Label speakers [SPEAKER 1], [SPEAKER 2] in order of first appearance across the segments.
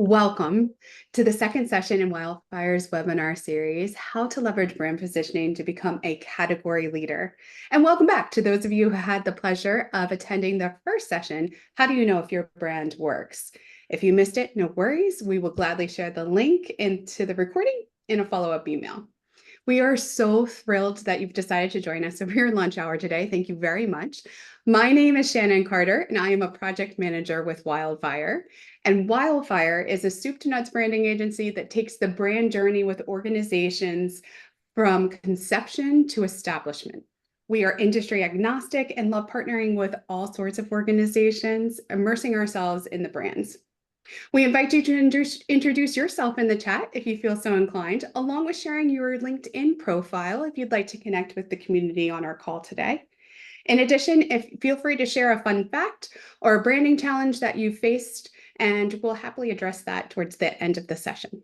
[SPEAKER 1] Welcome to the second session in Wldfyr's webinar series, How to Leverage Brand Positioning to Become a Category Leader. And welcome back to those of you who had the pleasure of attending the first session, How Do You Know If Your Brand Works? If you missed it, no worries. We will gladly share the link into the recording in a follow-up email. We are so thrilled that you've decided to join us over your lunch hour today. Thank you very much. My name is Shannon Carter, and I am a project manager with Wldfyr. And Wldfyr is a soup to nuts branding agency that takes the brand journey with organizations from conception to establishment. We are industry agnostic and love partnering with all sorts of organizations, immersing ourselves in the brands. We invite you to introduce yourself in the chat if you feel so inclined, along with sharing your LinkedIn profile if you'd like to connect with the community on our call today. In addition, feel free to share a fun fact or a branding challenge that you faced, and we'll happily address that towards the end of the session.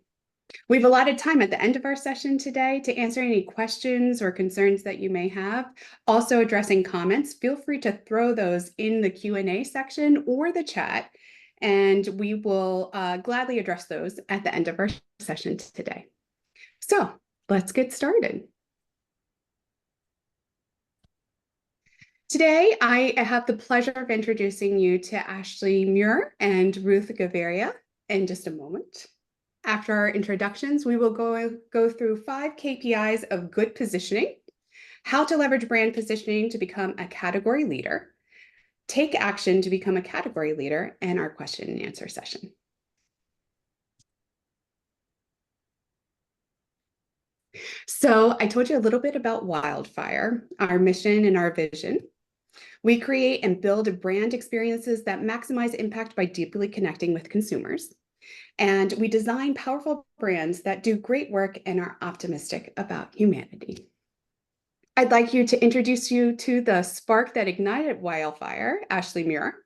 [SPEAKER 1] We've allotted time at the end of our session today to answer any questions or concerns that you may have. Also addressing comments, feel free to throw those in the Q&A section or the chat, and we will gladly address those at the end of our session today. So let's get started. Today, I have the pleasure of introducing you to Ashley Muir and Ruth Gaviria in just a moment. After our introductions, we will go through 5 KPIs of good positioning, how to leverage brand positioning to become a category leader, take action to become a category leader, and our question and answer session. So I told you a little bit about Wldfyr, our mission and our vision. We create and build brand experiences that maximize impact by deeply connecting with consumers. And we design powerful brands that do great work and are optimistic about humanity. I'd like to introduce you to the spark that ignited Wldfyr, Ashley Muir.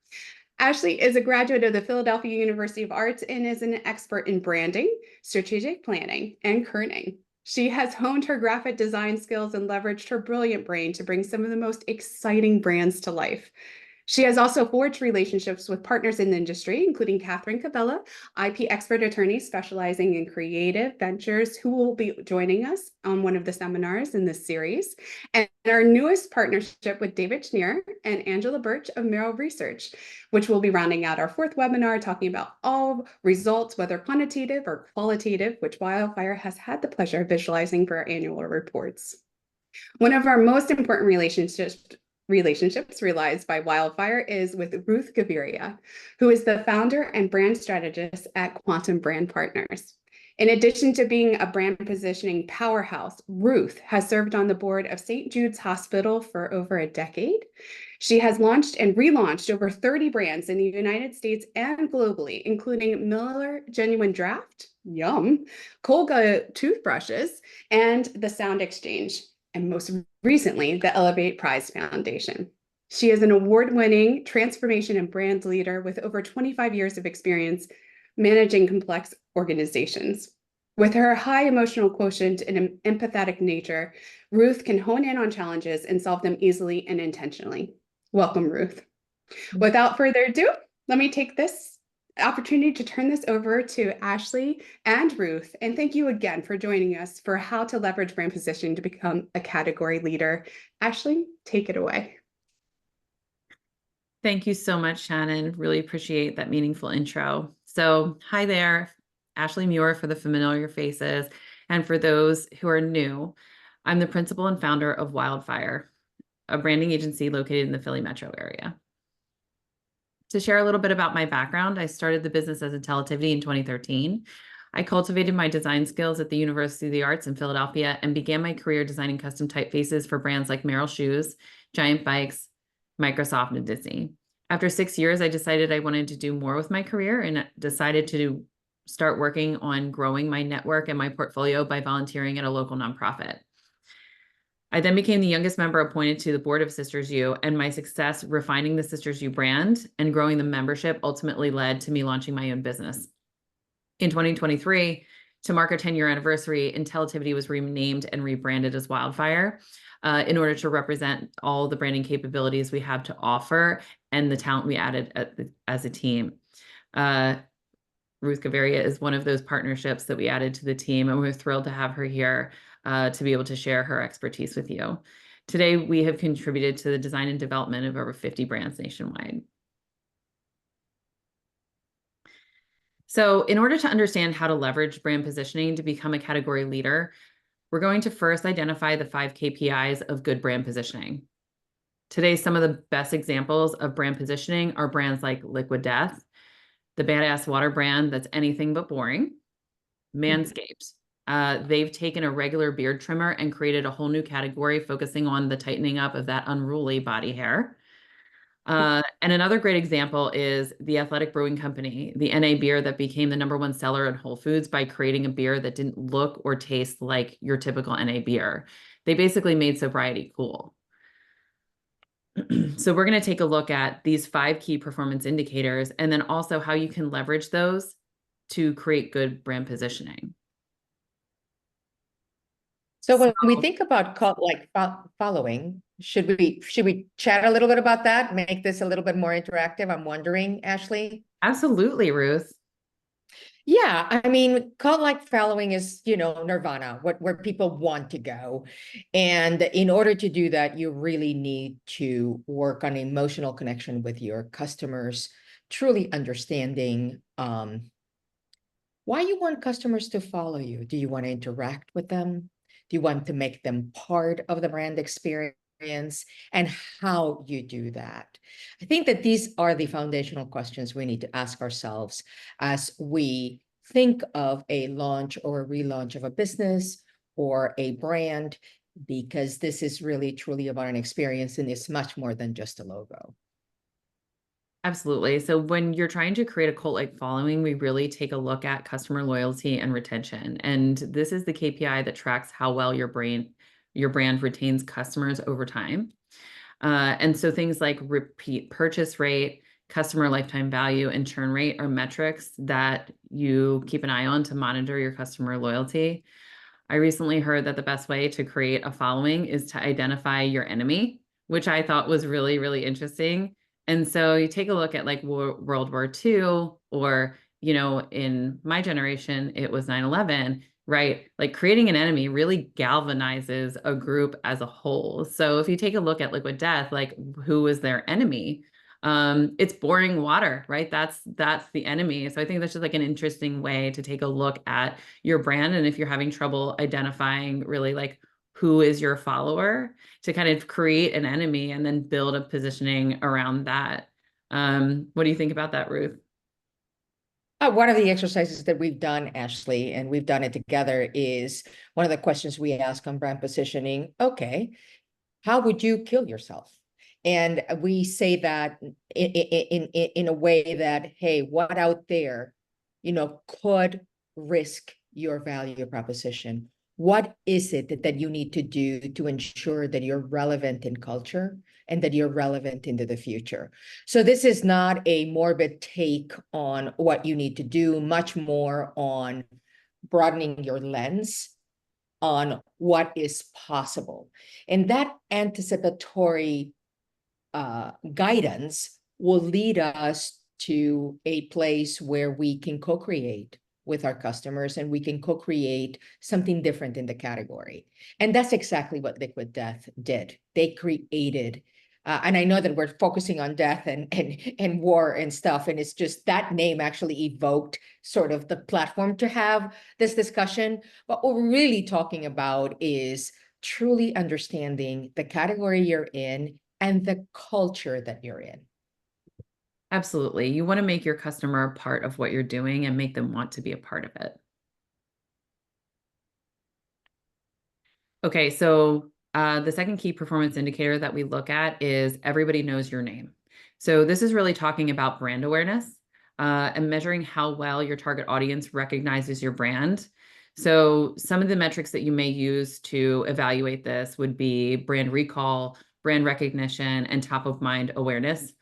[SPEAKER 1] Ashley is a graduate of the Philadelphia University of Arts and is an expert in branding, strategic planning, and kerning. She has honed her graphic design skills and leveraged her brilliant brain to bring some of the most exciting brands to life. She has also forged relationships with partners in the industry, including Catherine Cabela, IP expert attorney specializing in creative ventures, who will be joining us on one of the seminars in this series, and our newest partnership with David Schneer and Angela Birch of Merrill Research, which will be rounding out our 4th webinar, talking about all results, whether quantitative or qualitative, which Wldfyr has had the pleasure of visualizing for our annual reports. One of our most important relationships realized by Wldfyr is with Ruth Gaviria, who is the founder and brand strategist at Quantum Brand Partners. In addition to being a brand positioning powerhouse, Ruth has served on the board of St. Jude's Hospital for over a decade. She has launched and relaunched over 30 brands in the United States and globally, including Miller Genuine Draft, yum, Colga toothbrushes, and the Sound Exchange, and most recently, the Elevate Prize Foundation. She is an award-winning transformation and brand leader with over 25 years of experience managing complex organizations. With her high emotional quotient and an empathetic nature, Ruth can hone in on challenges and solve them easily and intentionally. Welcome, Ruth. Without further ado, let me take this opportunity to turn this over to Ashley and Ruth. And thank you again for joining us for how to leverage brand positioning to become a category leader. Ashley, take it away.
[SPEAKER 2] Thank you so much, Shannon. Really appreciate that meaningful intro. So hi there, Ashley Muir for the familiar faces. And for those who are new, I'm the principal and founder of Wldfyr, a branding agency located in the Philly metro area. To share a little bit about my background, I started the business as a Teletivity in 2013. I cultivated my design skills at the University of the Arts in Philadelphia and began my career designing custom typefaces for brands like Merrill Shoes, Giant Bikes, Microsoft, and Disney. After 6 years, I decided I wanted to do more with my career and decided to start working on growing my network and my portfolio by volunteering at a local nonprofit. I then became the youngest member appointed to the board of Sisters U, and my success refining the Sisters U brand and growing the membership ultimately led to me launching my own business. In 2023, to mark our 10-year anniversary, Intellitivity was renamed and rebranded as Wldfyr in order to represent all the branding capabilities we have to offer and the talent we added as a team. Ruth Gaviria is one of those partnerships that we added to the team, and we're thrilled to have her here to be able to share her expertise with you. Today, we have contributed to the design and development of over 50 brands nationwide. So in order to understand how to leverage brand positioning to become a category leader, we're going to first identify the 5 KPIs of good brand positioning. Today, some of the best examples of brand positioning are brands like Liquid Death, the badass water brand that's anything but boring, Manscaped. They've taken a regular beard trimmer and created a whole new category focusing on the tightening up of that unruly body hair. And another great example is the Athletic Brewing Company, the NA beer that became the #1 seller in Whole Foods by creating a beer that didn't look or taste like your typical NA beer. They basically made sobriety cool. So we're going to take a look at these 5 key performance indicators and then also how you can leverage those to create good brand positioning.
[SPEAKER 3] So when we think about following, should we chat a little bit about that? Make this a little bit more interactive? I'm wondering, Ashley.
[SPEAKER 2] Absolutely, Ruth.
[SPEAKER 3] Yeah, I mean, cult-like following is, nirvana, where people want to go. And in order to do that, you really need to work on emotional connection with your customers, truly understanding why you want customers to follow you. Do you want to interact with them? Do you want to make them part of the brand experience? And how you do that? I think that these are the foundational questions we need to ask ourselves as we think of a launch or a relaunch of a business or a brand, because this is really truly about an experience and it's much more than just a logo.
[SPEAKER 2] Absolutely. So when you're trying to create a cult-like following, we really take a look at customer loyalty and retention. And this is the KPI that tracks how well your brand retains customers over time. And so things like repeat purchase rate, customer lifetime value, and churn rate are metrics that you keep an eye on to monitor your customer loyalty. I recently heard that the best way to create a following is to identify your enemy, which I thought was really, really interesting. And so you take a look at like World War II, or, in my generation, it was 9/11, right? Like creating an enemy really galvanizes a group as a whole. So if you take a look at Liquid Death, like who was their enemy? It's boring water, right? That's the enemy. So I think that's just like an interesting way to take a look at your brand. And if you're having trouble identifying really like who is your follower, to kind of create an enemy and then build a positioning around that. What do you think about that, Ruth?
[SPEAKER 3] One of the exercises that we've done, Ashley, and we've done it together, is one of the questions we ask on brand positioning. Okay, how would you kill yourself? And we say that in a way that, hey, what out there, could risk your value proposition? What is it that you need to do to ensure that you're relevant in culture and that you're relevant into the future? So this is not a morbid take on what you need to do, much more on broadening your lens on what is possible. And that anticipatory guidance will lead us to a place where we can co-create with our customers and we can co-create something different in the category. And that's exactly what Liquid Death did. They created, and I know that we're focusing on death and war and stuff, and it's just that name actually evoked sort of the platform to have this discussion. But what we're really talking about is truly understanding the category you're in and the culture that you're in.
[SPEAKER 2] Absolutely. You want to make your customer a part of what you're doing and make them want to be a part of it. Okay, so the second key performance indicator that we look at is everybody knows your name. So this is really talking about brand awareness and measuring how well your target audience recognizes your brand. So some of the metrics that you may use to evaluate this would be brand recall, brand recognition, and top of mind awareness.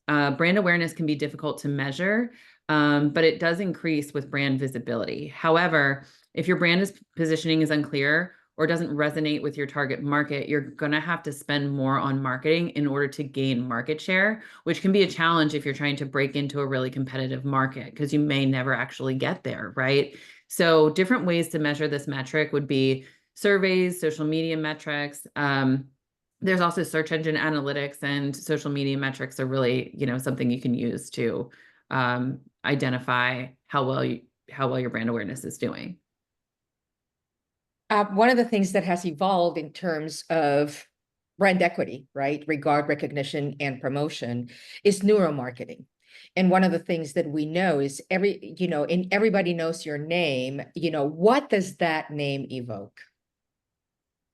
[SPEAKER 2] Brand awareness can be difficult to measure, but it does increase with brand visibility. However, if your brand positioning is unclear or doesn't resonate with your target market, you're going to have to spend more on marketing in order to gain market share, which can be a challenge if you're trying to break into a really competitive market, because you may never actually get there, right? So different ways to measure this metric would be surveys, social media metrics. There's also search engine analytics, and social media metrics are really, something you can use to identify how well your brand awareness is doing.
[SPEAKER 3] One of the things that has evolved in terms of brand equity, right, regard, recognition, and promotion is neuromarketing. And one of the things that we know is everybody knows your name, what does that name evoke?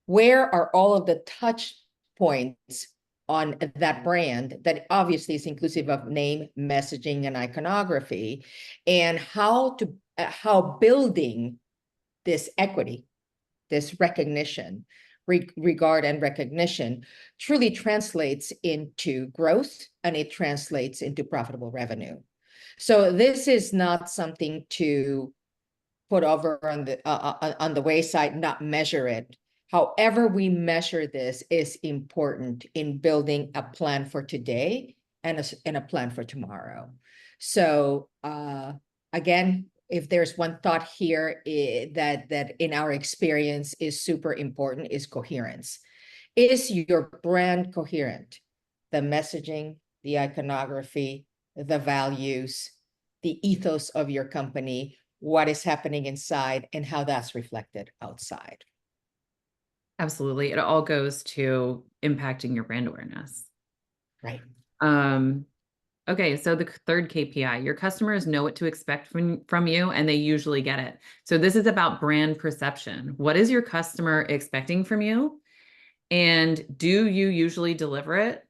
[SPEAKER 3] Where are all of the touch points on that brand that obviously is inclusive of name, messaging, and iconography, and how building this equity, this recognition, regard and recognition truly translates into growth, and it translates into profitable revenue. So this is not something to put over on the wayside, not measure it. However we measure this is important in building a plan for today and a plan for tomorrow. So again, if there's one thought here that in our experience is super important, is coherence. Is your brand coherent? The messaging, the iconography, the values, the ethos of your company, what is happening inside, and how that's reflected outside.
[SPEAKER 2] Absolutely. It all goes to impacting your brand awareness.
[SPEAKER 3] Right.
[SPEAKER 2] Okay, so the third KPI, your customers know what to expect from you, and they usually get it. So this is about brand perception. What is your customer expecting from you? And do you usually deliver it?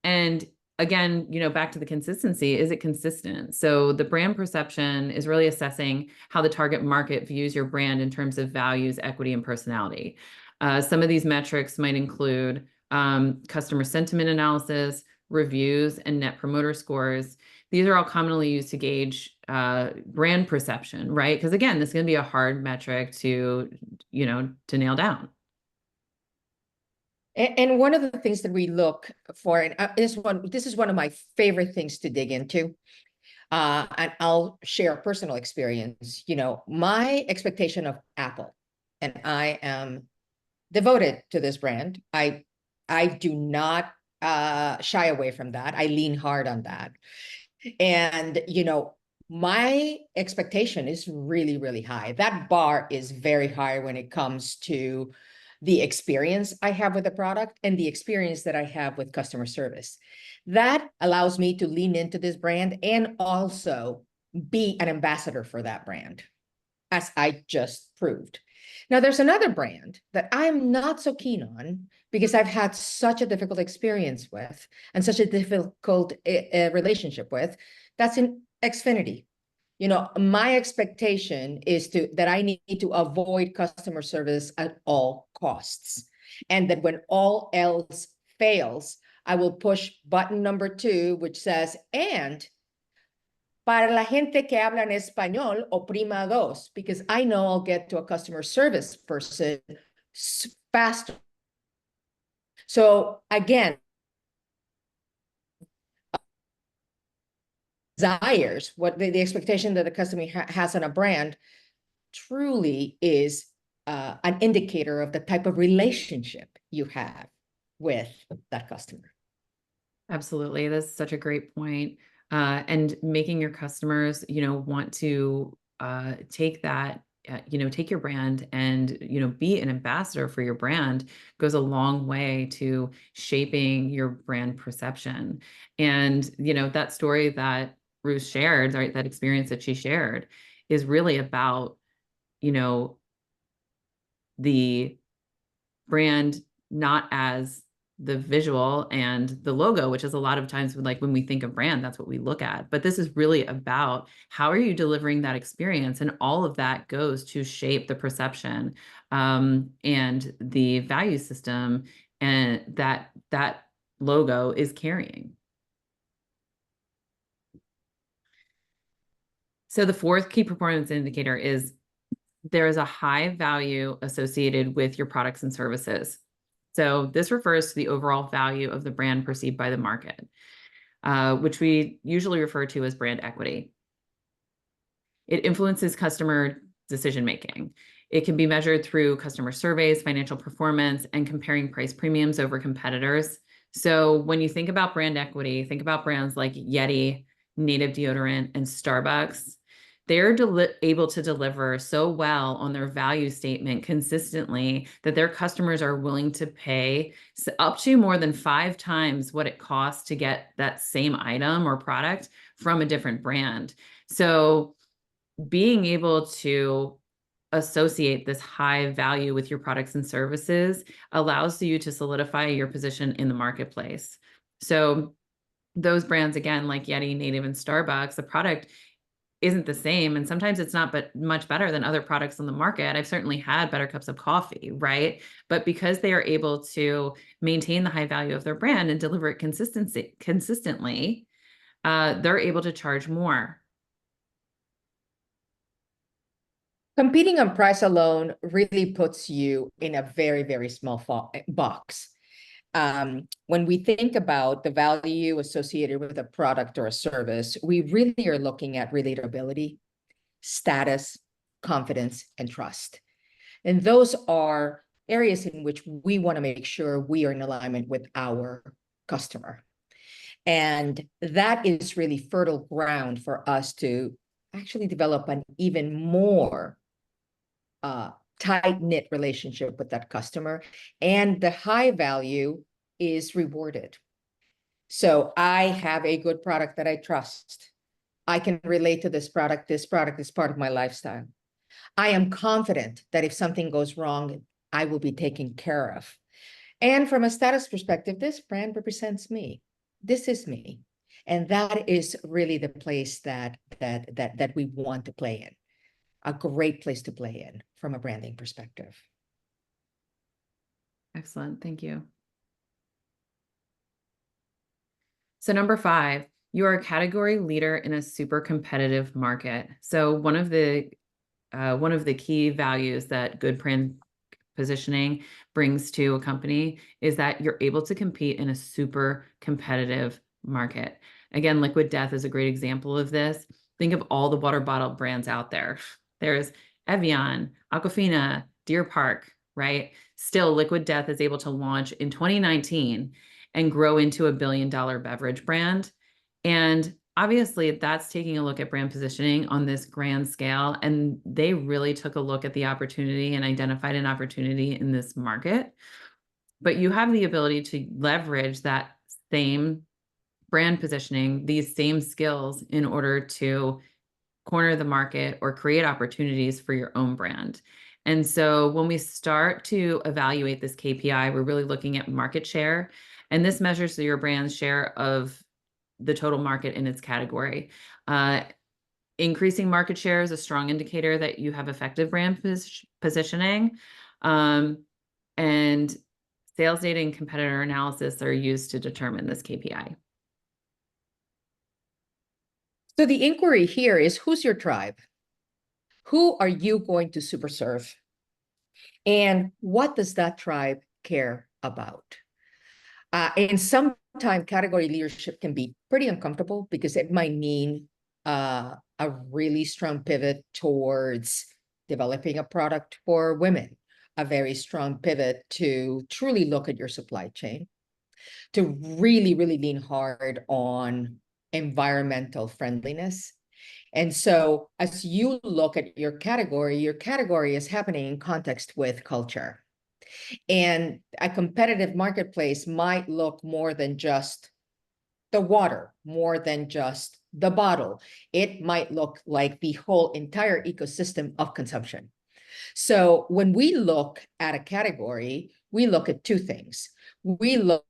[SPEAKER 2] And again, back to the consistency, is it consistent? So the brand perception is really assessing how the target market views your brand in terms of values, equity, and personality. Some of these metrics might include customer sentiment analysis, reviews, and net promoter scores. These are all commonly used to gauge brand perception, right? Because again, this is going to be a hard metric to nail down.
[SPEAKER 3] And one of the things that we look for, and this is one of my favorite things to dig into, and I'll share a personal experience. My expectation of Apple, and I am devoted to this brand. I do not shy away from that. I lean hard on that. And, my expectation is really, really high. That bar is very high when it comes to the experience I have with the product and the experience that I have with customer service. That allows me to lean into this brand and also be an ambassador for that brand, as I just proved. Now, there's another brand that I'm not so keen on because I've had such a difficult experience with and such a difficult relationship with. That's in Xfinity. My expectation is that I need to avoid customer service at all costs. And that when all else fails, I will push button number 2, which says, and para la gente que habla en español, oprima 2, because I know I'll get to a customer service person faster. So again, desires, what the expectation that the customer has on a brand truly is an indicator of the type of relationship you have with that customer.
[SPEAKER 2] Absolutely. That's such a great point. And making your customers, want to take that, take your brand and, be an ambassador for your brand goes a long way to shaping your brand perception. And, that story that Ruth shared, right, that experience that she shared is really about, the brand not as the visual and the logo, which is a lot of times when we think of brand, that's what we look at. But this is really about how are you delivering that experience? And all of that goes to shape the perception and the value system and that logo is carrying. So the fourth key performance indicator is there is a high value associated with your products and services. So this refers to the overall value of the brand perceived by the market, which we usually refer to as brand equity. It influences customer decision-making. It can be measured through customer surveys, financial performance, and comparing price premiums over competitors. So when you think about brand equity, think about brands like Yeti, Native Deodorant, and Starbucks. They're able to deliver so well on their value statement consistently that their customers are willing to pay up to more than 5 times what it costs to get that same item or product from a different brand. So being able to associate this high value with your products and services allows you to solidify your position in the marketplace. So those brands, again, like Yeti, Native, and Starbucks, the product isn't the same. And sometimes it's not but much better than other products on the market. I've certainly had better cups of coffee, right? But because they are able to maintain the high value of their brand and deliver it consistently, they're able to charge more.
[SPEAKER 3] Competing on price alone really puts you in a very, very small box. When we think about the value associated with a product or a service, we really are looking at relatability, status, confidence, and trust. And those are areas in which we want to make sure we are in alignment with our customer. And that is really fertile ground for us to actually develop an even more tight-knit relationship with that customer, and the high value is rewarded. So I have a good product that I trust. I can relate to this product. This product is part of my lifestyle. I am confident that if something goes wrong, I will be taken care of. And from a status perspective, this brand represents me. This is me. And that is really the place that we want to play in. A great place to play in from a branding perspective.
[SPEAKER 2] Excellent. Thank you. So number 5, you are a category leader in a super competitive market. So one of the key values that good brand positioning brings to a company is that you're able to compete in a super competitive market. Again, Liquid Death is a great example of this. Think of all the water bottle brands out there. There's Evian, Aquafina, Deer Park, right? Still, Liquid Death is able to launch in 2019 and grow into a $1 billion beverage brand. And obviously, that's taking a look at brand positioning on this grand scale. And they really took a look at the opportunity and identified an opportunity in this market. But you have the ability to leverage that same brand positioning, these same skills in order to corner the market or create opportunities for your own brand. And so when we start to evaluate this KPI, we're really looking at market share. And this measures your brand's share of the total market in its category. Increasing market share is a strong indicator that you have effective brand positioning. And sales data and competitor analysis are used to determine this KPI.
[SPEAKER 3] So the inquiry here is, who's your tribe? Who are you going to super serve? And what does that tribe care about? And sometimes category leadership can be pretty uncomfortable because it might mean a really strong pivot towards developing a product for women, a very strong pivot to truly look at your supply chain, to really, really lean hard on environmental friendliness. And so as you look at your category is happening in context with culture. And a competitive marketplace might look more than just the water, more than just the bottle. It might look like the whole entire ecosystem of consumption. So when we look at a category, we look at 2 things. We look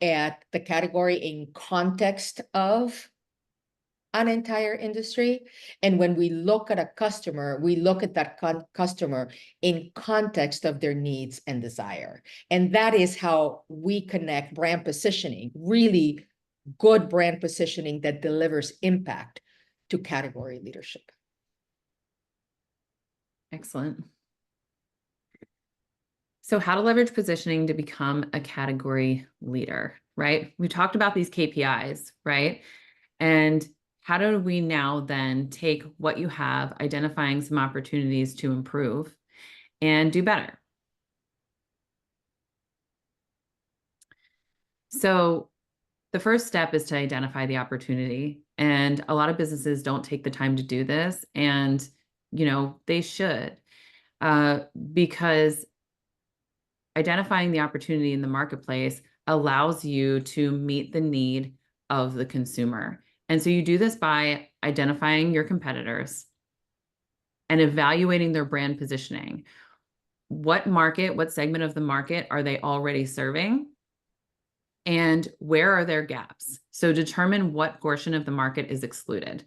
[SPEAKER 3] at the category in context of an entire industry. And when we look at a customer, we look at that customer in context of their needs and desire. And that is how we connect brand positioning, really good brand positioning that delivers impact, to category leadership.
[SPEAKER 2] Excellent. So how to leverage positioning to become a category leader, right? We talked about these KPIs, right? And how do we now then take what you have, identifying some opportunities to improve and do better? So the first step is to identify the opportunity. And a lot of businesses don't take the time to do this. And, they should, uh, because identifying the opportunity in the marketplace allows you to meet the need of the consumer. And so you do this by identifying your competitors and evaluating their brand positioning. What market, what segment of the market are they already serving? And where are their gaps? So determine what portion of the market is excluded.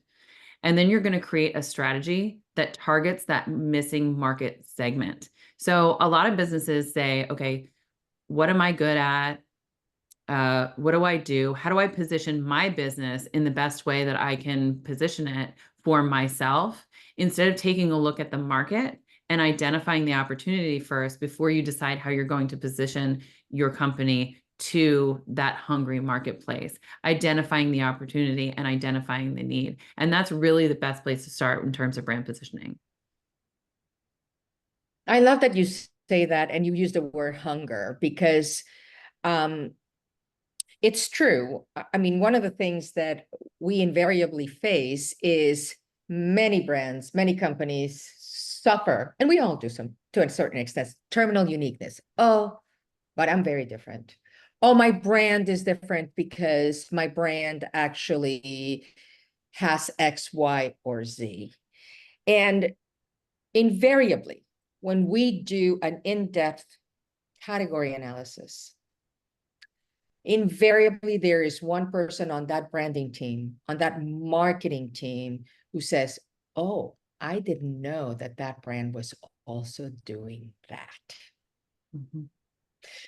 [SPEAKER 2] And then you're going to create a strategy that targets that missing market segment. So a lot of businesses say, okay, what am I good at? What do I do? How do I position my business in the best way that I can position it for myself, instead of taking a look at the market and identifying the opportunity first before you decide how you're going to position your company to that hungry marketplace, identifying the opportunity and identifying the need. And that's really the best place to start in terms of brand positioning.
[SPEAKER 3] I love that you say that and you use the word hunger, because it's true. I mean, one of the things that we invariably face is many brands, many companies suffer, and we all do some to a certain extent, terminal uniqueness. Oh, but I'm very different. Oh, my brand is different because my brand actually has X, Y, or Z. And invariably, when we do an in-depth category analysis, invariably there is one person on that branding team, on that marketing team, who says, oh, I didn't know that that brand was also doing that.
[SPEAKER 2] Mm-hmm.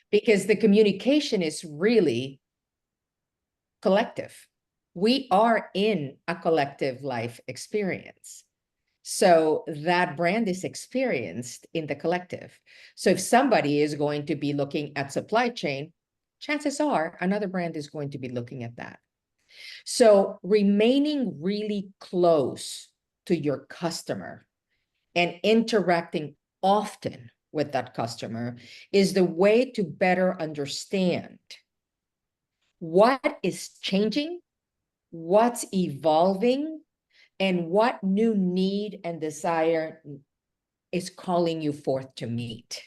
[SPEAKER 3] Because the communication is really collective. We are in a collective life experience. So that brand is experienced in the collective. So if somebody is going to be looking at supply chain, chances are another brand is going to be looking at that. So remaining really close to your customer and interacting often with that customer is the way to better understand what is changing, what's evolving, and what new need and desire is calling you forth to meet.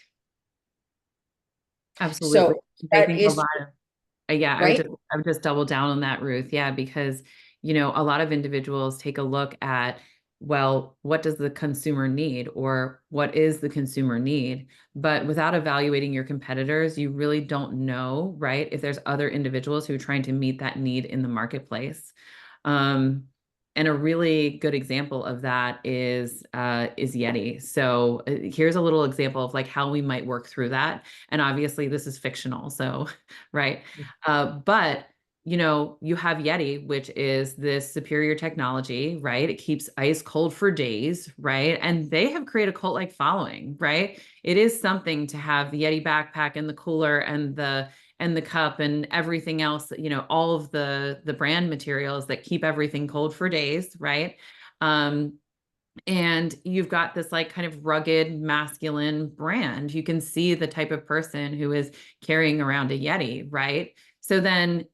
[SPEAKER 2] Absolutely.
[SPEAKER 3] So
[SPEAKER 2] I
[SPEAKER 3] that
[SPEAKER 2] think a
[SPEAKER 3] is
[SPEAKER 2] lot of, yeah,
[SPEAKER 3] right.
[SPEAKER 2] I would just double down on that, Ruth. Yeah, because, a lot of individuals take a look at, well, what does the consumer need, or what is the consumer need? But without evaluating your competitors, you really don't know, right, if there's other individuals who are trying to meet that need in the marketplace. And a really good example of that is Yeti. So here's a little example of like how we might work through that. And obviously this is fictional, so right. But you have Yeti, which is this superior technology, right? It keeps ice cold for days, right? And they have created a cult-like following, right? It is something to have the Yeti backpack and the cooler and the cup and everything else, all of the brand materials that keep everything cold for days, right? And you've got this like kind of rugged masculine brand. You can see the type of person who is carrying around a Yeti, right? So then,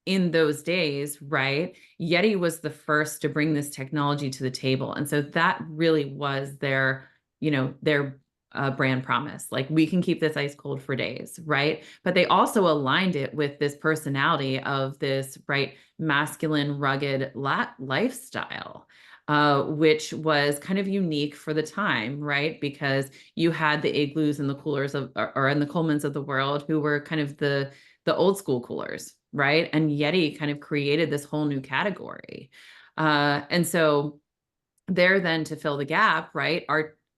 [SPEAKER 2] in those days, right, Yeti was the first to bring this technology to the table. And so that really was their brand promise. Like, we can keep this ice cold for days, right? But they also aligned it with this personality of this, right, masculine, rugged lifestyle. Which was kind of unique for the time, right? Because you had the Igloos and the coolers or and the Colemans of the world, who were kind of the old school coolers, right? And Yeti kind of created this whole new category. And so there then to fill the gap, right?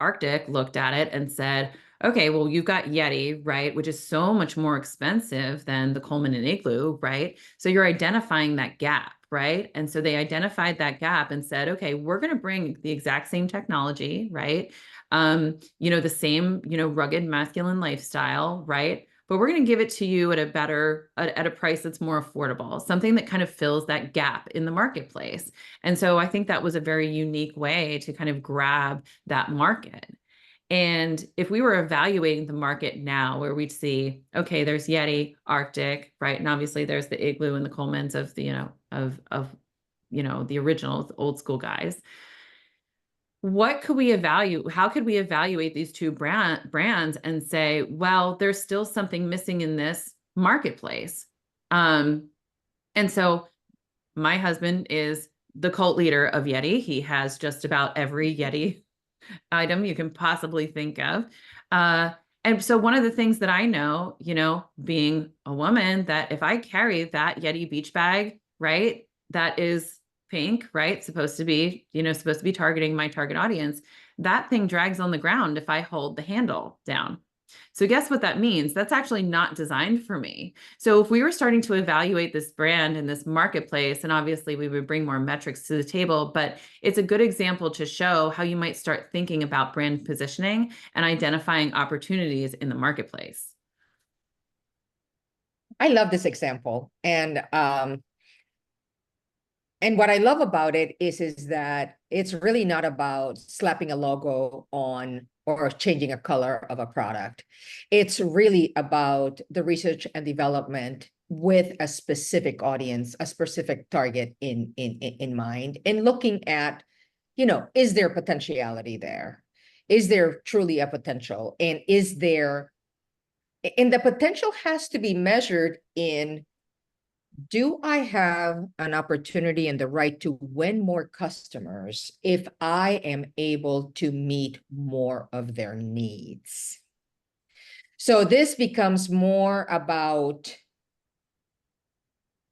[SPEAKER 2] Arctic looked at it and said, okay, well, you've got Yeti, right? Which is so much more expensive than the Coleman and Igloo, right? So you're identifying that gap, right? And so they identified that gap and said, okay, we're going to bring the exact same technology, right? The same, rugged masculine lifestyle, right? But we're going to give it to you at a price that's more affordable, something that kind of fills that gap in the marketplace. And so I think that was a very unique way to kind of grab that market. And if we were evaluating the market now, where we'd see, okay, there's Yeti, Arctic, right? And obviously there's the Igloo and the Colemans of the, the original old school guys. What could we evaluate? How could we evaluate these two brands and say, well, there's still something missing in this marketplace? And so my husband is the cult leader of Yeti. He has just about every Yeti item you can possibly think of. And so one of the things that I know, being a woman, that if I carry that Yeti beach bag, right, that is pink, right, supposed to be targeting my target audience, that thing drags on the ground if I hold the handle down. So guess what that means? That's actually not designed for me. So if we were starting to evaluate this brand in this marketplace, and obviously we would bring more metrics to the table, but it's a good example to show how you might start thinking about brand positioning and identifying opportunities in the marketplace.
[SPEAKER 3] I love this example. And what I love about it is that it's really not about slapping a logo on or changing a color of a product. It's really about the research and development with a specific audience, a specific target in mind, and looking at, is there potentiality there? Is there truly a potential? And the potential has to be measured in, do I have an opportunity and the right to win more customers if I am able to meet more of their needs? So this becomes more about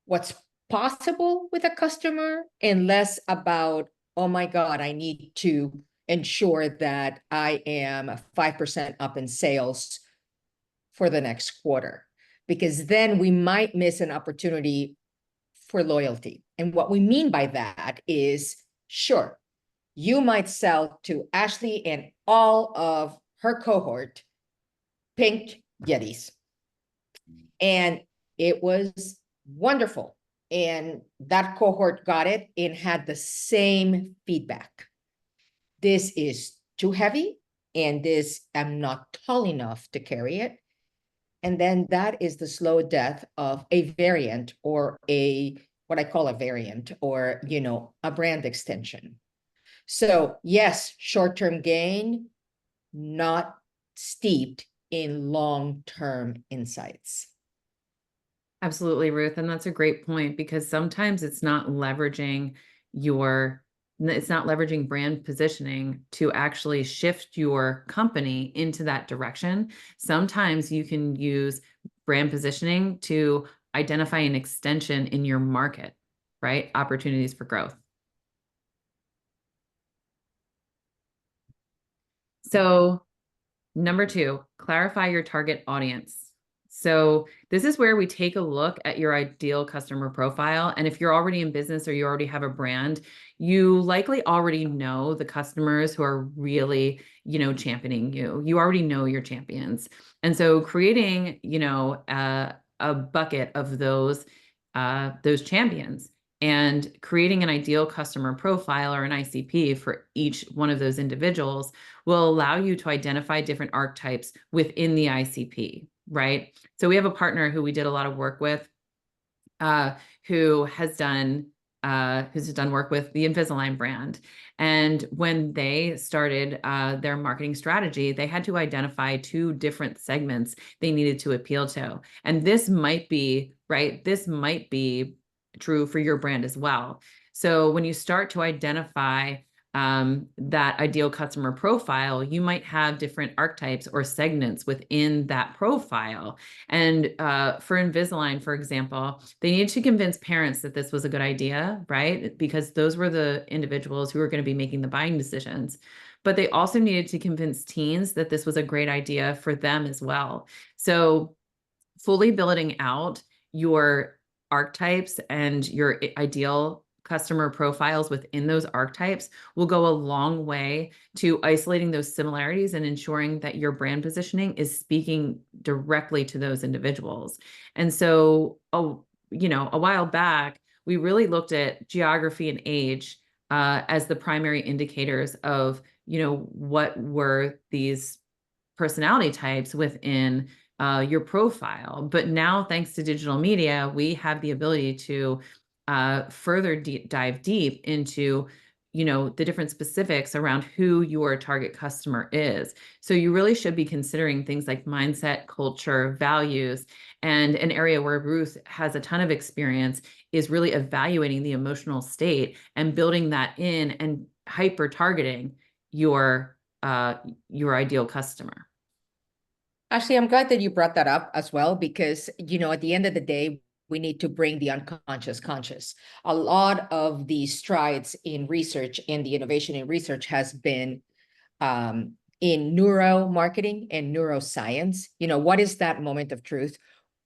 [SPEAKER 3] what's possible with a customer and less about, oh my God, I need to ensure that I am 5% up in sales for the next quarter, because then we might miss an opportunity for loyalty. And what we mean by that is, sure, you might sell to Ashley and all of her cohort pink Yetis. And it was wonderful. And that cohort got it and had the same feedback. This is too heavy, and I'm not tall enough to carry it. And then that is the slow death of a variant, or what I call a variant, or, a brand extension. So yes, short-term gain, not steeped in long-term insights.
[SPEAKER 2] Absolutely, Ruth. And that's a great point, because sometimes it's not leveraging brand positioning to actually shift your company into that direction. Sometimes you can use brand positioning to identify an extension in your market, right? Opportunities for growth. So number 2, clarify your target audience. So this is where we take a look at your ideal customer profile. And if you're already in business or you already have a brand, you likely already know the customers who are really, championing you. You already know your champions. And so creating, a bucket of those champions and creating an ideal customer profile or an ICP for each one of those individuals will allow you to identify different archetypes within the ICP. Right. So we have a partner who we did a lot of work with, who has done work with the Invisalign brand. And when they started their marketing strategy, they had to identify 2 different segments they needed to appeal to. And this might be true for your brand as well. So when you start to identify that ideal customer profile, you might have different archetypes or segments within that profile. And for Invisalign, for example, they needed to convince parents that this was a good idea, right? Because those were the individuals who were going to be making the buying decisions. But they also needed to convince teens that this was a great idea for them as well. So fully building out your archetypes and your ideal customer profiles within those archetypes will go a long way to isolating those similarities and ensuring that your brand positioning is speaking directly to those individuals. And so, a while back, we really looked at geography and age as the primary indicators of, what were these personality types within your profile. But now, thanks to digital media, we have the ability to further dive deep into, the different specifics around who your target customer is. So you really should be considering things like mindset, culture, values, and an area where Ruth has a ton of experience is really evaluating the emotional state and building that in and hyper targeting your ideal customer.
[SPEAKER 3] Actually, I'm glad that you brought that up as well, because, at the end of the day, we need to bring the unconscious conscious. A lot of the strides in research and the innovation in research has been in neuromarketing and neuroscience. What is that moment of truth?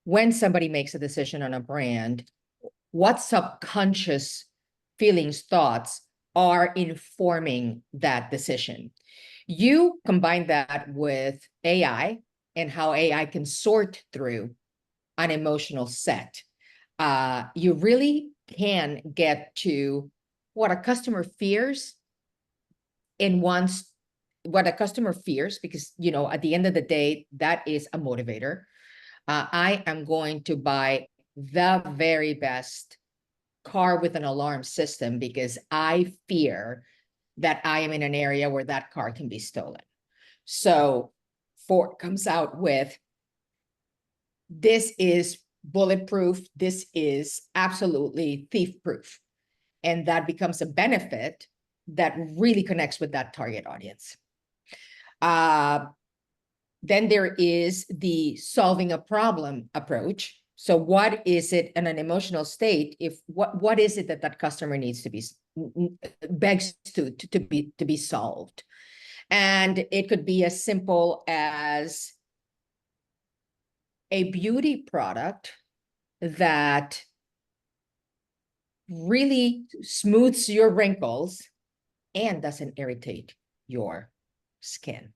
[SPEAKER 3] When somebody makes a decision on a brand, what subconscious feelings, thoughts are informing that decision? You combine that with AI and how AI can sort through an emotional set. You really can get to what a customer fears and wants, what a customer fears, because, at the end of the day, that is a motivator. I am going to buy the very best car with an alarm system because I fear that I am in an area where that car can be stolen. So Ford comes out with, this is bulletproof, this is absolutely thief-proof. And that becomes a benefit that really connects with that target audience. Then there is the solving a problem approach. So what is it in an emotional state? If what is it that customer needs to be begs to be solved? And it could be as simple as a beauty product that really smooths your wrinkles and doesn't irritate your skin.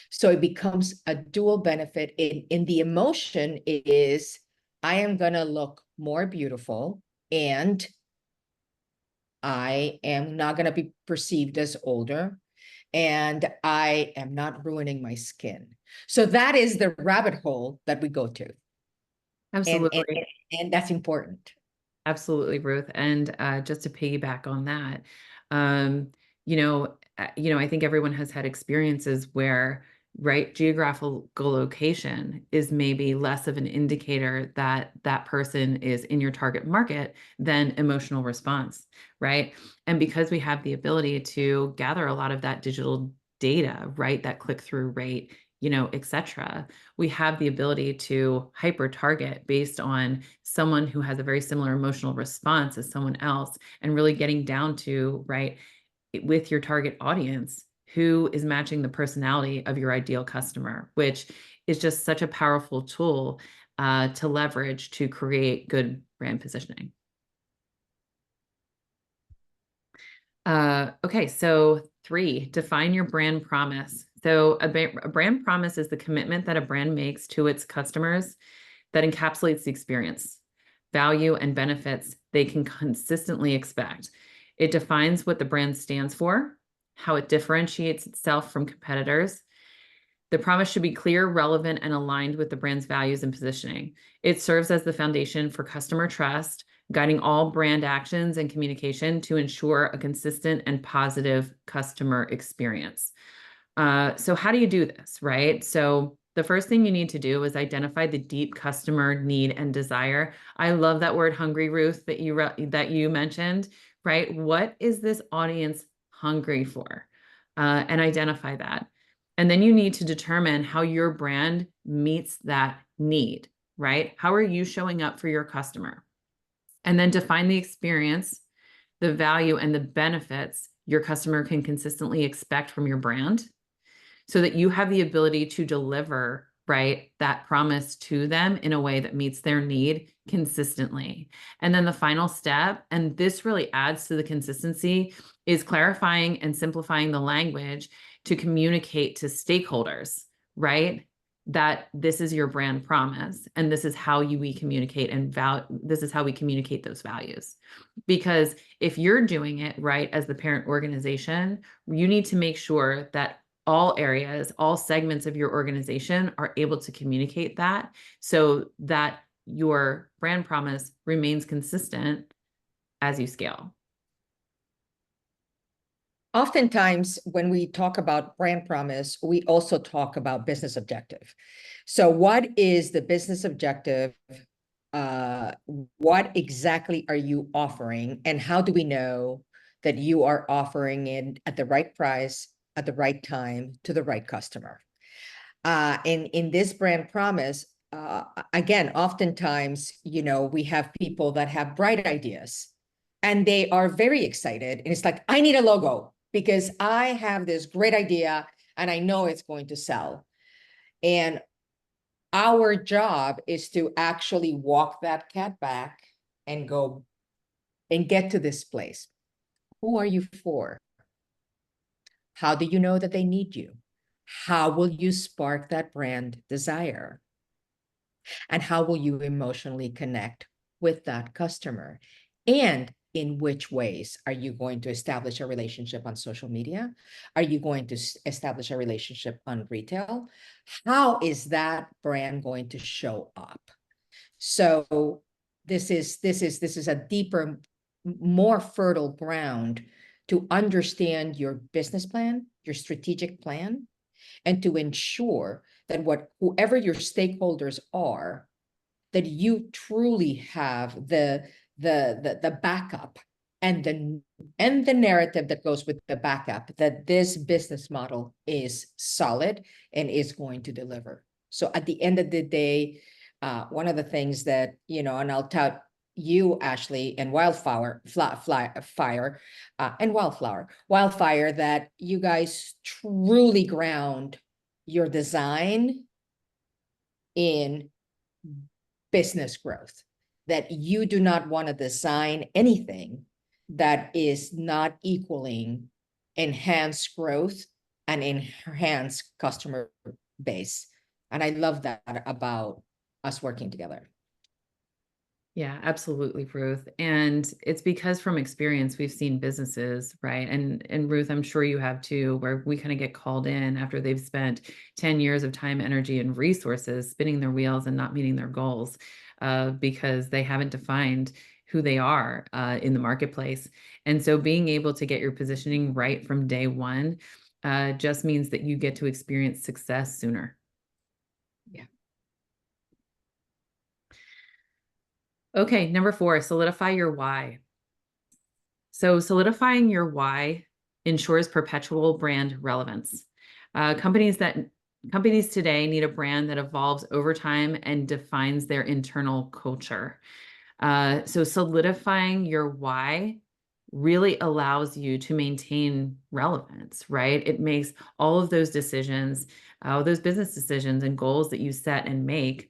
[SPEAKER 3] So it becomes a dual benefit. In the emotion is, I am going to look more beautiful and I am not going to be perceived as older, and I am not ruining my skin. So that is the rabbit hole that we go to.
[SPEAKER 2] Absolutely.
[SPEAKER 3] And that's important.
[SPEAKER 2] Absolutely, Ruth. And just to piggyback on that, I think everyone has had experiences where, right, geographical location is maybe less of an indicator that that person is in your target market than emotional response, right? And because we have the ability to gather a lot of that digital data, right, that click-through rate, et cetera, we have the ability to hyper target based on someone who has a very similar emotional response as someone else, and really getting down to, right, with your target audience, who is matching the personality of your ideal customer, which is just such a powerful tool to leverage to create good brand positioning. Okay, so 3, define your brand promise. So a brand promise is the commitment that a brand makes to its customers that encapsulates the experience, value, and benefits they can consistently expect. It defines what the brand stands for, how it differentiates itself from competitors. The promise should be clear, relevant, and aligned with the brand's values and positioning. It serves as the foundation for customer trust, guiding all brand actions and communication to ensure a consistent and positive customer experience. So how do you do this, right? So the first thing you need to do is identify the deep customer need and desire. I love that word hungry, Ruth, that you mentioned, right? What is this audience hungry for? And identify that. And then you need to determine how your brand meets that need, right? How are you showing up for your customer? And then define the experience, the value, and the benefits your customer can consistently expect from your brand, so that you have the ability to deliver right, that promise to them in a way that meets their need consistently. And then the final step, and this really adds to the consistency, is clarifying and simplifying the language to communicate to stakeholders, right? That this is your brand promise, and this is how we communicate this is how we communicate those values. Because if you're doing it right as the parent organization, you need to make sure that all areas, all segments of your organization are able to communicate that so that your brand promise remains consistent as you scale.
[SPEAKER 3] Oftentimes, when we talk about brand promise, we also talk about business objective. So what is the business objective? What exactly are you offering? And how do we know that you are offering it at the right price, at the right time, to the right customer? And in this brand promise, again, oftentimes, we have people that have bright ideas and they are very excited. And it's like, I need a logo because I have this great idea and I know it's going to sell. And our job is to actually walk that cat back and go and get to this place. Who are you for? How do you know that they need you? How will you spark that brand desire? And how will you emotionally connect with that customer? And in which ways are you going to establish a relationship on social media? Are you going to establish a relationship on retail? How is that brand going to show up? So this is a deeper, more fertile ground to understand your business plan, your strategic plan, and to ensure that whoever your stakeholders are, that you truly have the backup and the narrative that goes with the backup, that this business model is solid and is going to deliver. So at the end of the day, one of the things that, and I'll tout you, Ashley, and Wldfyr, and Wldfyr, that you guys truly ground your design in business growth, that you do not want to design anything that is not equaling enhanced growth and enhanced customer base. And I love that about us working together.
[SPEAKER 2] Yeah, absolutely, Ruth. And it's because from experience, we've seen businesses, right? And Ruth, I'm sure you have too, where we kind of get called in after they've spent 10 years of time, energy, and resources spinning their wheels and not meeting their goals because they haven't defined who they are in the marketplace. And so being able to get your positioning right from day one just means that you get to experience success sooner.
[SPEAKER 3] Yeah.
[SPEAKER 2] Okay, number 4, solidify your why. So solidifying your why ensures perpetual brand relevance. Companies today need a brand that evolves over time and defines their internal culture. So solidifying your why really allows you to maintain relevance, right? It makes all of those decisions, those business decisions and goals that you set and make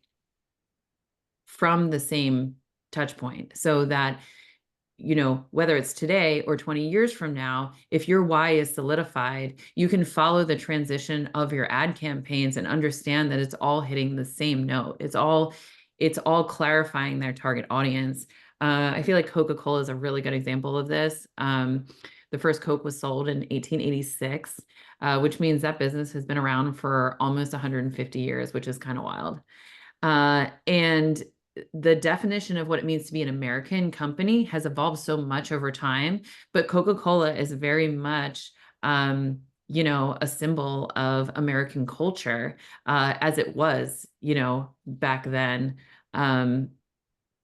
[SPEAKER 2] from the same touch point, so that, whether it's today or 20 years from now, if your why is solidified, you can follow the transition of your ad campaigns and understand that it's all hitting the same note. It's all clarifying their target audience. I feel like Coca-Cola is a really good example of this. The first Coke was sold in 1886, which means that business has been around for almost 150 years, which is kind of wild. And the definition of what it means to be an American company has evolved so much over time, but Coca-Cola is very much, a symbol of American culture, as it was, back then,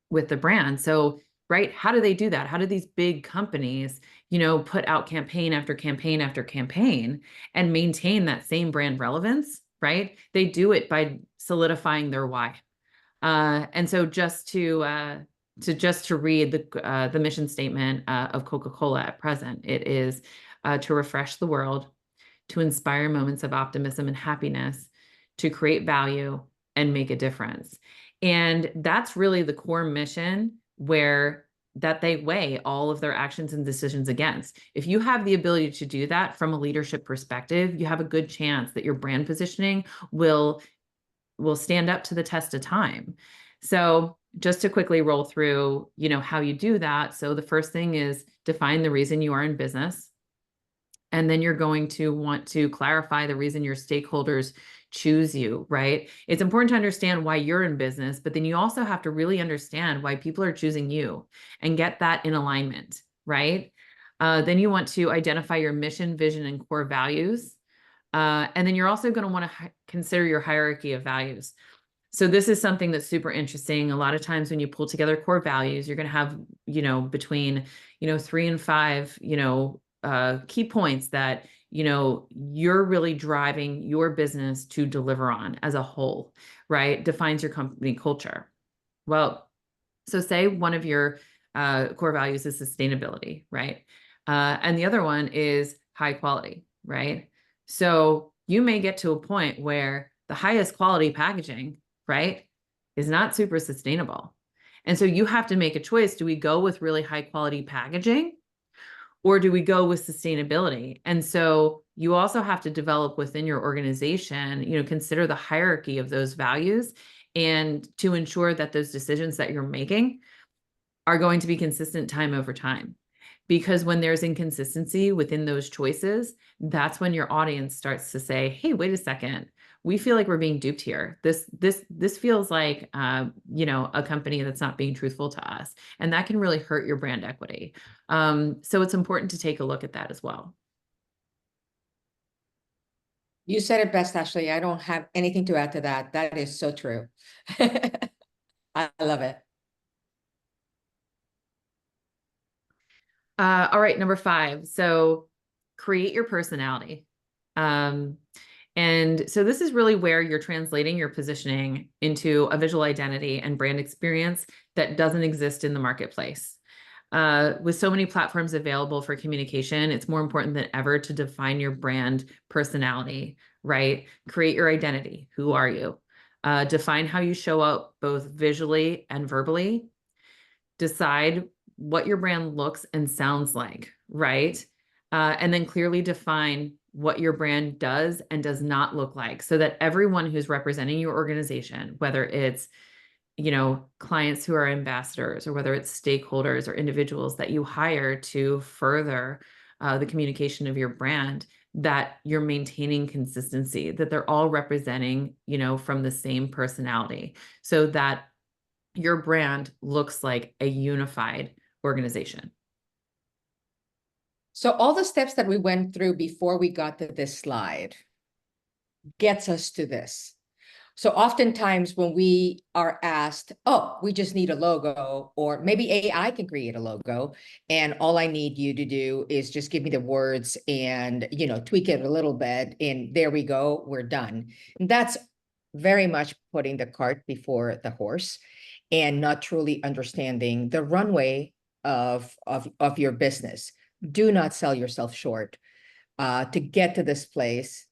[SPEAKER 2] with the brand. So, right, how do they do that? How do these big companies, put out campaign after campaign after campaign and maintain that same brand relevance, right? They do it by solidifying their why. And so just to read the mission statement of Coca-Cola at present, it is to refresh the world, to inspire moments of optimism and happiness, to create value and make a difference. And that's really the core mission that they weigh all of their actions and decisions against. If you have the ability to do that from a leadership perspective, you have a good chance that your brand positioning will stand up to the test of time. So just to quickly roll through, how you do that. So the first thing is define the reason you are in business. And then you're going to want to clarify the reason your stakeholders choose you, right? It's important to understand why you're in business, but then you also have to really understand why people are choosing you and get that in alignment, right? Then you want to identify your mission, vision, and core values. And then you're also going to want to consider your hierarchy of values. So this is something that's super interesting. A lot of times when you pull together core values, you're going to have, between, 3 and 5, key points that, you're really driving your business to deliver on as a whole, right? Defines your company culture. Well, so say one of your core values is sustainability, right? And the other one is high quality, right? So you may get to a point where the highest quality packaging, right, is not super sustainable. And so you have to make a choice. Do we go with really high quality packaging, or do we go with sustainability? And so you also have to develop within your organization, consider the hierarchy of those values, and to ensure that those decisions that you're making are going to be consistent time over time. Because when there's inconsistency within those choices, that's when your audience starts to say, hey, wait a second, we feel like we're being duped here. This feels like, a company that's not being truthful to us. And that can really hurt your brand equity. So it's important to take a look at that as well.
[SPEAKER 3] You said it best, Ashley. I don't have anything to add to that. That is so true. I love it.
[SPEAKER 2] All right, number 5. So create your personality. And so this is really where you're translating your positioning into a visual identity and brand experience that doesn't exist in the marketplace. With so many platforms available for communication, it's more important than ever to define your brand personality, right? Create your identity. Who are you? Define how you show up both visually and verbally. Decide what your brand looks and sounds like, right? And then clearly define what your brand does and does not look like, so that everyone who's representing your organization, whether it's, clients who are ambassadors, or whether it's stakeholders or individuals that you hire to further the communication of your brand, that you're maintaining consistency, that they're all representing, from the same personality, so that your brand looks like a unified organization.
[SPEAKER 3] So all the steps that we went through before we got to this slide gets us to this. So oftentimes when we are asked, oh, we just need a logo, or maybe AI can create a logo, and all I need you to do is just give me the words and, tweak it a little bit, and there we go, we're done. And that's very much putting the cart before the horse and not truly understanding the runway of your business. Do not sell yourself short. To get to this place,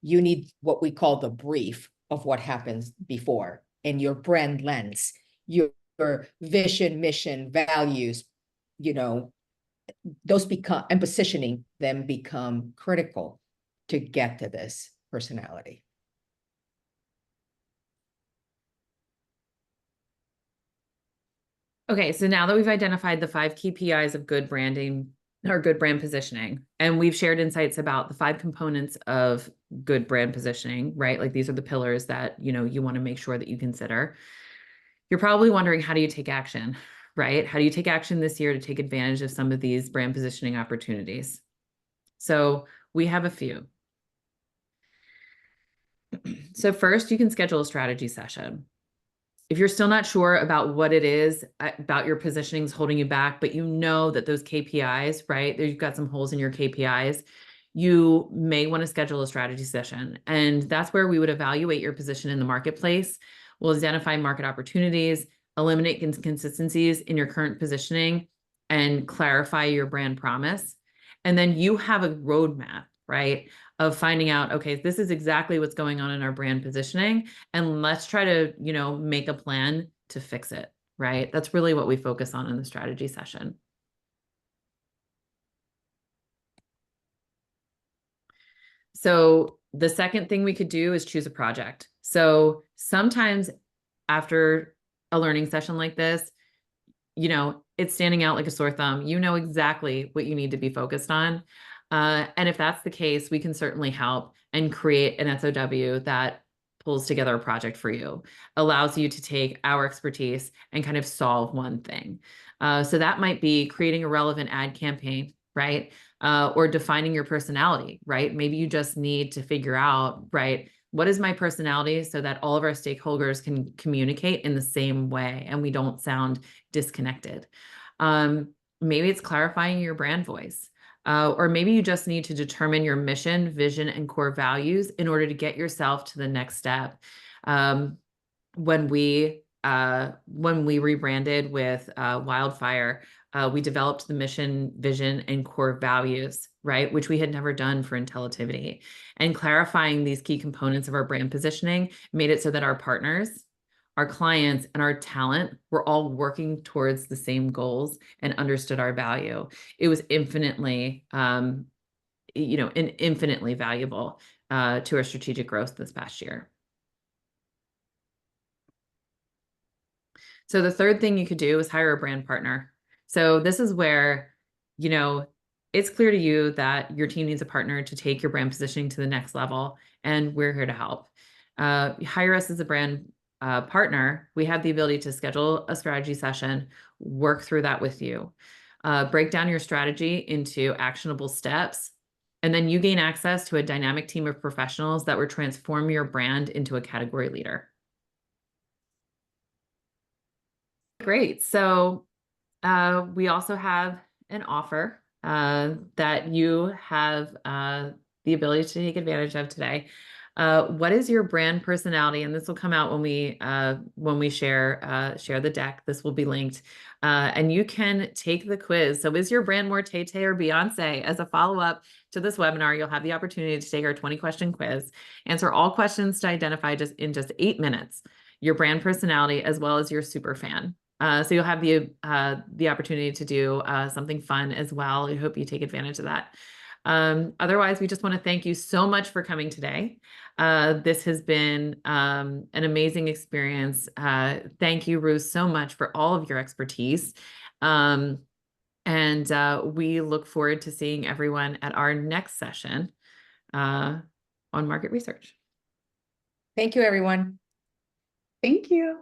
[SPEAKER 3] you need what we call the brief of what happens before, and your brand lens, your vision, mission, values, those become, and positioning them become critical to get to this personality.
[SPEAKER 2] Okay, so now that we've identified the 5 key PIs of good branding or good brand positioning, and we've shared insights about the 5 components of good brand positioning, right? Like these are the pillars that, you want to make sure that you consider. You're probably wondering, how do you take action, right? How do you take action this year to take advantage of some of these brand positioning opportunities? So we have a few. So first, you can schedule a strategy session. If you're still not sure about what it is about your positionings holding you back, but you know that those KPIs, right, you've got some holes in your KPIs, you may want to schedule a strategy session. And that's where we would evaluate your position in the marketplace. We'll identify market opportunities, eliminate inconsistencies in your current positioning, and clarify your brand promise. And then you have a roadmap, right, of finding out, okay, this is exactly what's going on in our brand positioning, and let's try to, make a plan to fix it, right? That's really what we focus on in the strategy session. So the second thing we could do is choose a project. So sometimes after a learning session like this, it's standing out like a sore thumb. You know exactly what you need to be focused on. And if that's the case, we can certainly help and create an SOW that pulls together a project for you, allows you to take our expertise and kind of solve one thing. So that might be creating a relevant ad campaign, right? Or defining your personality, right? Maybe you just need to figure out, right, what is my personality so that all of our stakeholders can communicate in the same way and we don't sound disconnected. Maybe it's clarifying your brand voice. Or maybe you just need to determine your mission, vision, and core values in order to get yourself to the next step. When we rebranded with Wldfyr, we developed the mission, vision, and core values, right? Which we had never done for Intellitivity. And clarifying these key components of our brand positioning made it so that our partners, our clients, and our talent were all working towards the same goals and understood our value. It was infinitely, infinitely valuable to our strategic growth this past year. So the third thing you could do is hire a brand partner. So this is where, it's clear to you that your team needs a partner to take your brand positioning to the next level, and we're here to help. Hire us as a brand partner. We have the ability to schedule a strategy session, work through that with you, break down your strategy into actionable steps, and then you gain access to a dynamic team of professionals that will transform your brand into a category leader. Great. So we also have an offer that you have the ability to take advantage of today. What is your brand personality? And this will come out when we share the deck. This will be linked, and you can take the quiz. So, is your brand more Tay Tay or Beyonce? As a follow-up to this webinar, you'll have the opportunity to take our 20-question quiz. Answer all questions to identify just 8 minutes your brand personality as well as your super fan. So you'll have the opportunity to do something fun as well. I hope you take advantage of that. Otherwise, we just want to thank you so much for coming today. This has been an amazing experience. Thank you, Ruth, so much for all of your expertise. And we look forward to seeing everyone at our next session on market research.
[SPEAKER 3] Thank you, everyone.
[SPEAKER 1] Thank you.